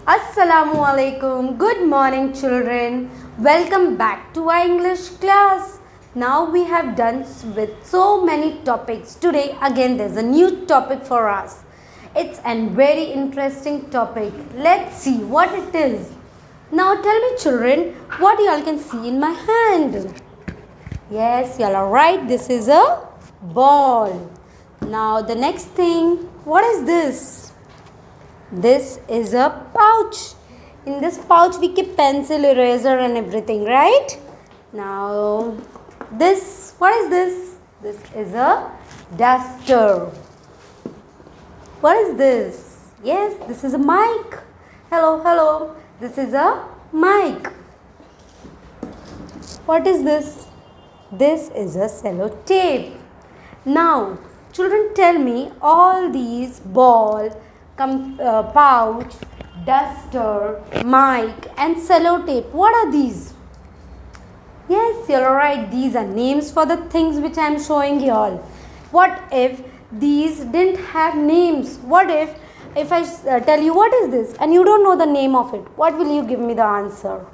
Assalamu alaikum. Good morning, children. Welcome back to our English class. Now we have done with so many topics. Today again there's a new topic for us. It's a very interesting topic. Let's see what it is. Now tell me, children, what y'all can see in my hand. Yes, y'all are right. This is a ball. Now the next thing, what is this? This is a pouch. In this pouch we keep pencil, eraser and everything, right? Now this, what is this? This is a duster. What is this? Yes, this is a mic. Hello. This is a mic. What is this? This is a sellotape. Now, children, tell me, all these ball, pouch, duster, mic and sellotape, what are these? Yes, you're right. These are names for the things which I am showing you all. What if these didn't have names? What if I tell you what is this and you don't know the name of it? What will you give me the answer?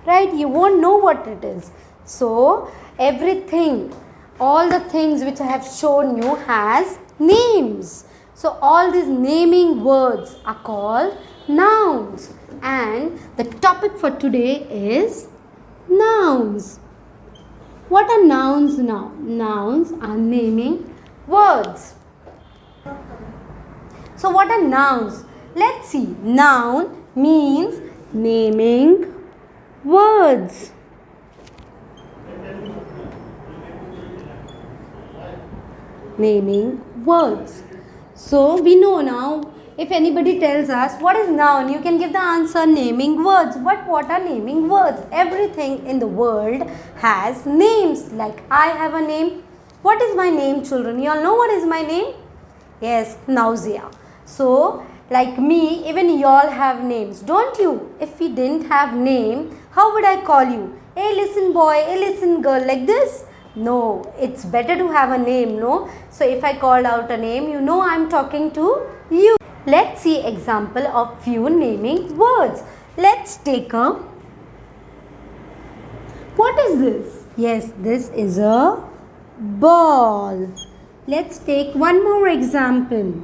Right? You won't know what it is. So, everything, all the things which I have shown you has names. So, all these naming words are called nouns. And the topic for today is nouns. What are nouns now? Nouns are naming words. So, what are nouns? Let's see. Noun means naming words. Naming words. So we know now, if anybody tells us what is noun, you can give the answer naming words. But what are naming words? Everything in the world has names. Like I have a name. What is my name, children? You all know what is my name? Yes, Nausea. So like me, even you all have names, don't you? If we didn't have name, how would I call you? Hey listen boy, hey listen girl, like this? No, it's better to have a name, no? So if I called out a name, you know I'm talking to you. Let's see example of few naming words. Let's take a, what is this? Yes, this is a ball. Let's take one more example.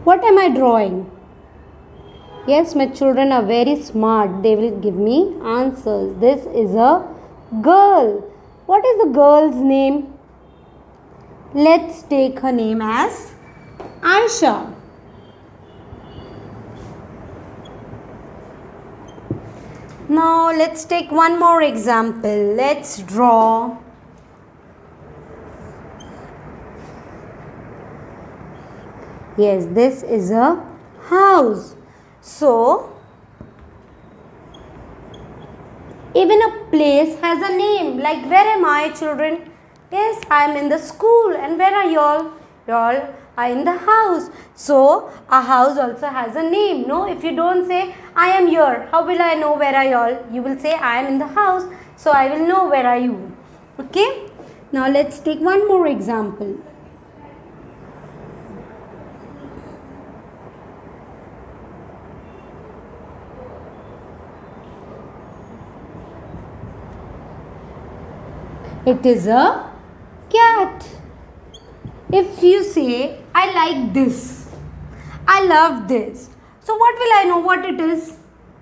What am I drawing? Yes, my children are very smart. They will give me answers. This is a girl. What is the girl's name? Let's take her name as Aisha. Now, let's take one more example. Let's draw . Yes, this is a house. So, even a place has a name. Like, where am I, children? Yes, I am in the school. And where are y'all? Y'all are in the house. So, a house also has a name. No, if you don't say, I am here, how will I know where are y'all? You will say, I am in the house. So, I will know where are you. Okay? Now, let's take one more example. It is a cat. If you say, I like this, I love this. So what will I know what it is?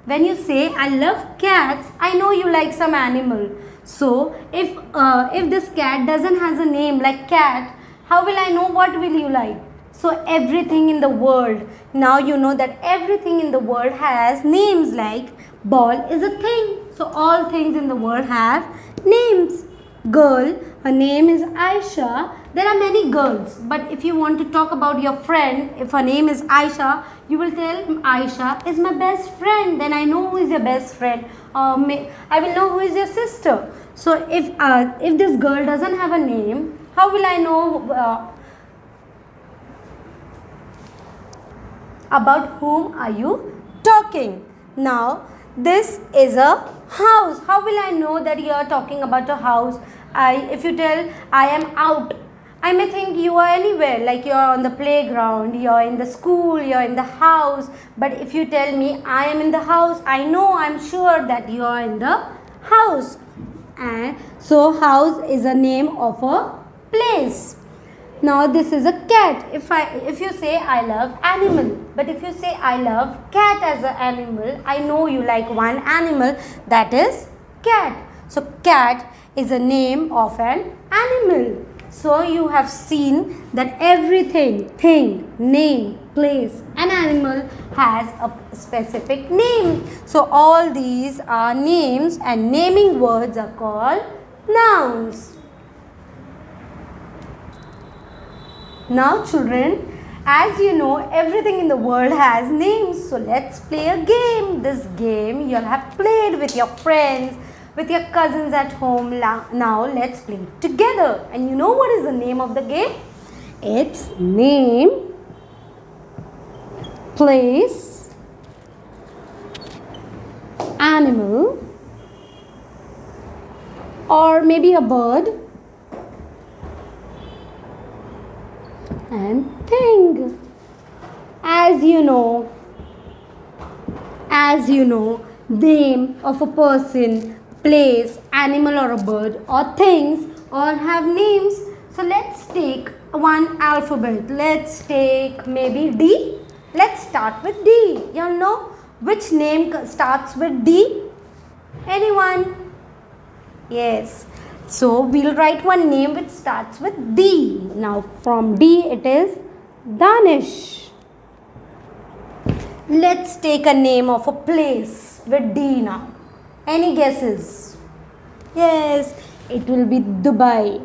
When you say, I love cats, I know you like some animal. So if this cat doesn't has a name like cat, how will I know what will you like? So everything in the world, now you know that everything in the world has names. Like ball is a thing. So all things in the world have names. Girl, her name is Aisha. There are many girls, but if you want to talk about your friend, if her name is Aisha, you will tell Aisha is my best friend. Then I know who is your best friend. I will know who is your sister. So if this girl doesn't have a name, how will I know about whom are you talking? Now, This is a house. How will I know that you are talking about a house? If you tell I am out, I may think you are anywhere, like you are on the playground, you are in the school, you are in the house. But if you tell me I am in the house, I know, I am sure that you are in the house. And so house is a name of a place. Now this is a cat. If you say I love animal, but if you say I love cat as an animal, I know you like one animal, that is cat. So cat is a name of an animal. So you have seen that everything, thing, name, place and animal has a specific name. So all these are names, and naming words are called nouns. Now children, as you know, everything in the world has names. So let's play a game. This game you'll have played with your friends, with your cousins at home. Now let's play it together. And you know what is the name of the game? It's name, place, animal, or maybe a bird, and thing. As you know, name of a person, place, animal or a bird or things all have names. So let's take one alphabet. Let's take maybe D. Let's start with D. You know which name starts with D? Anyone? Yes. So we'll write one name which starts with D. Now from D it is Danish. Let's take a name of a place with D now. Any guesses? Yes, it will be Dubai.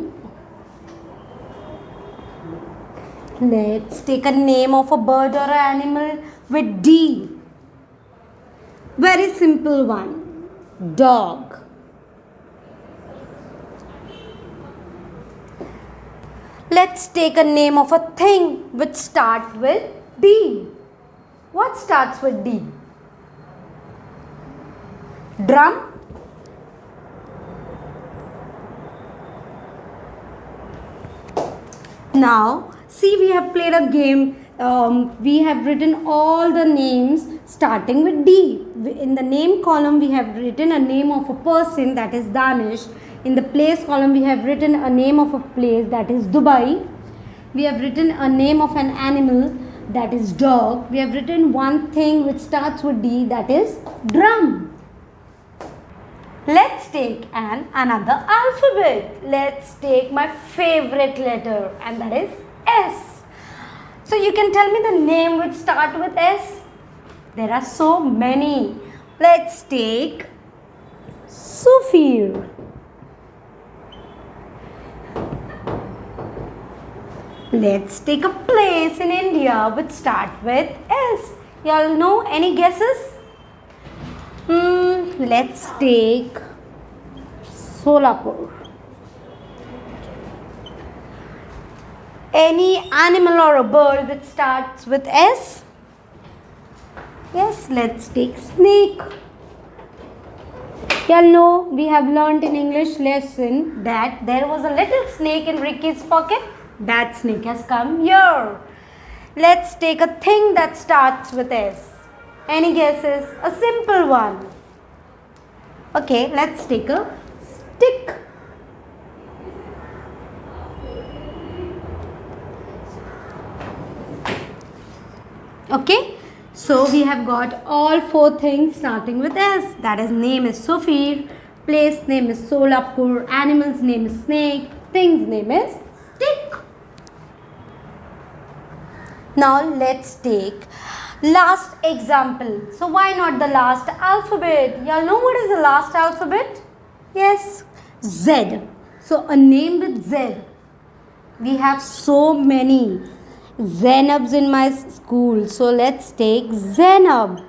Let's take a name of a bird or an animal with D. Very simple one. Dog. Let's take a name of a thing which starts with D. What starts with D? Drum. Now, see, we have played a game. We have written all the names starting with D. In the name column, we have written a name of a person, that is Danish. In the place column, we have written a name of a place, that is Dubai. We have written a name of an animal, that is dog. We have written one thing which starts with D, that is drum. Let's take another alphabet. Let's take my favorite letter, and that is S. So you can tell me the name which starts with S? There are so many. Let's take Sufir. Let's take a place in India which starts with S. Y'all know any guesses? Let's take Solapur. Any animal or a bird which starts with S? Yes, let's take snake. Y'all know we have learnt in English lesson that there was a little snake in Ricky's pocket. That snake has come here. Let's take a thing that starts with S. Any guesses? A simple one. Okay, let's take a stick. Okay, so we have got all four things starting with S. That is, name is Sufir, place name is Solapur, animal's name is snake, thing's name is stick. Now let's take last example. So why not the last alphabet? Y'all know what is the last alphabet? Yes, Z. So a name with Z. We have so many Zainabs in my school. So let's take Zainab.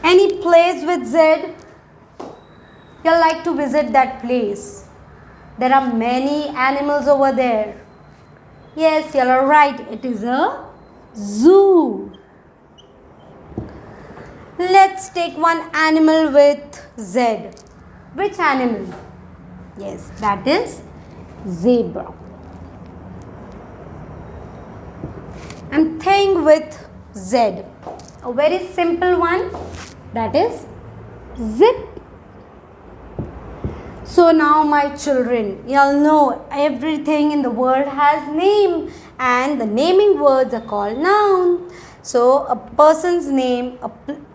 Any place with Z? You'll like to visit that place. There are many animals over there. Yes, you are right. It is a zoo. Let's let's take one animal with Z. Which animal? Yes, that is zebra. And thing with Z. A very simple one, that is zip. So now my children, you all know everything in the world has name, and the naming words are called nouns. So a person's name,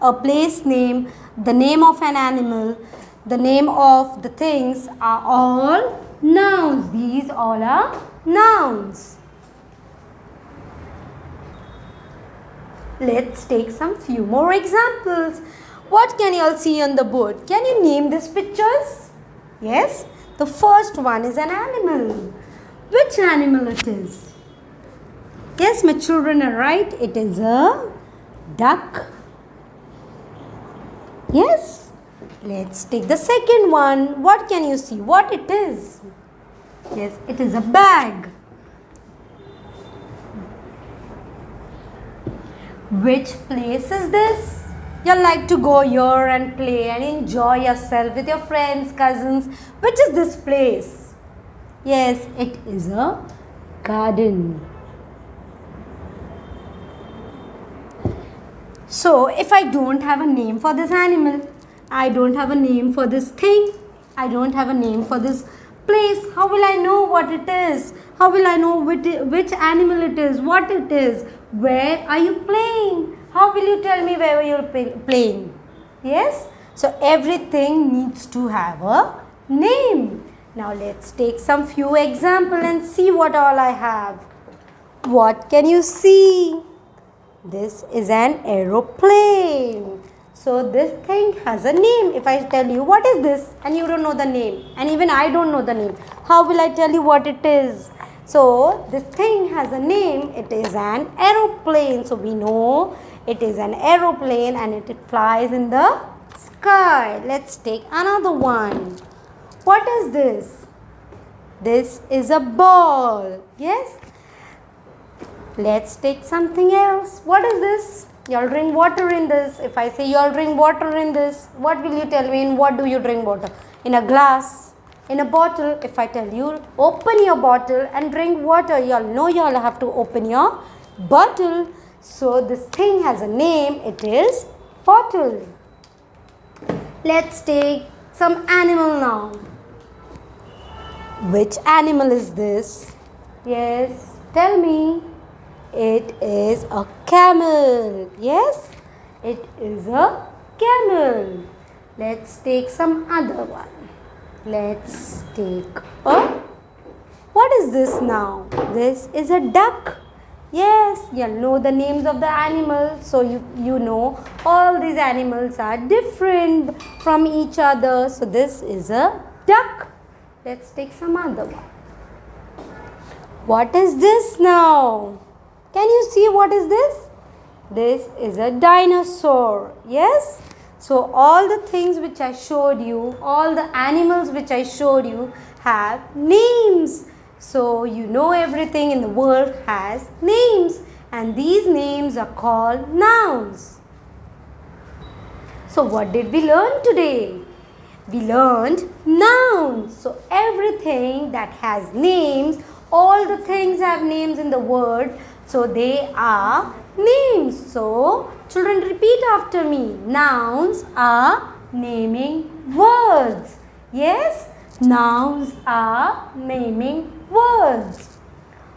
a place name, the name of an animal, the name of the things are all nouns. These all are nouns. Let's take some few more examples. What can you all see on the board? Can you name these pictures? Yes, the first one is an animal. Which animal it is? Yes, my children are right. It is a duck. Yes. Let's take the second one. What can you see? What it is? Yes, it is a bag. Which place is this? You like to go here and play and enjoy yourself with your friends, cousins. Which is this place? Yes, it is a garden. So, if I don't have a name for this animal, I don't have a name for this thing, I don't have a name for this place, how will I know what it is? How will I know which animal it is, what it is? Where are you playing? How will you tell me where you're playing? Yes? So, everything needs to have a name. Now, let's take some few examples and see what all I have. What can you see? This is an aeroplane. So, this thing has a name. If I tell you what is this and you don't know the name, and even I don't know the name, how will I tell you what it is? So, this thing has a name. It is an aeroplane. So, we know it is an aeroplane and it flies in the sky. Let's take another one. What is this? This is a ball. Yes? Let's take something else. What is this? You all drink water in this. If I say you all drink water in this, what will you tell me? In what do you drink water? In a glass, in a bottle. If I tell you open your bottle and drink water, you all know you all have to open your bottle. So this thing has a name. It is bottle. Let's take some animal now. Which animal is this? Yes, tell me. It is a camel. Yes, it is a camel. Let's take some other one. Let's take a, what is this now? This is a duck. Yes, you know the names of the animals. So you know all these animals are different from each other. So this is a duck. Let's take some other one. What is this now? Can you see what is this? This is a dinosaur. Yes? So all the things which I showed you, all the animals which I showed you have names. So you know everything in the world has names, and these names are called nouns. So what did we learn today? We learned nouns. So everything that has names, all the things have names in the word. So they are names. So children, repeat after me. Nouns are naming words. Yes, nouns are naming words.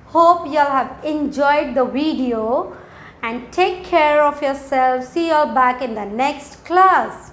Hope you all have enjoyed the video, and take care of yourself. See you all back in the next class.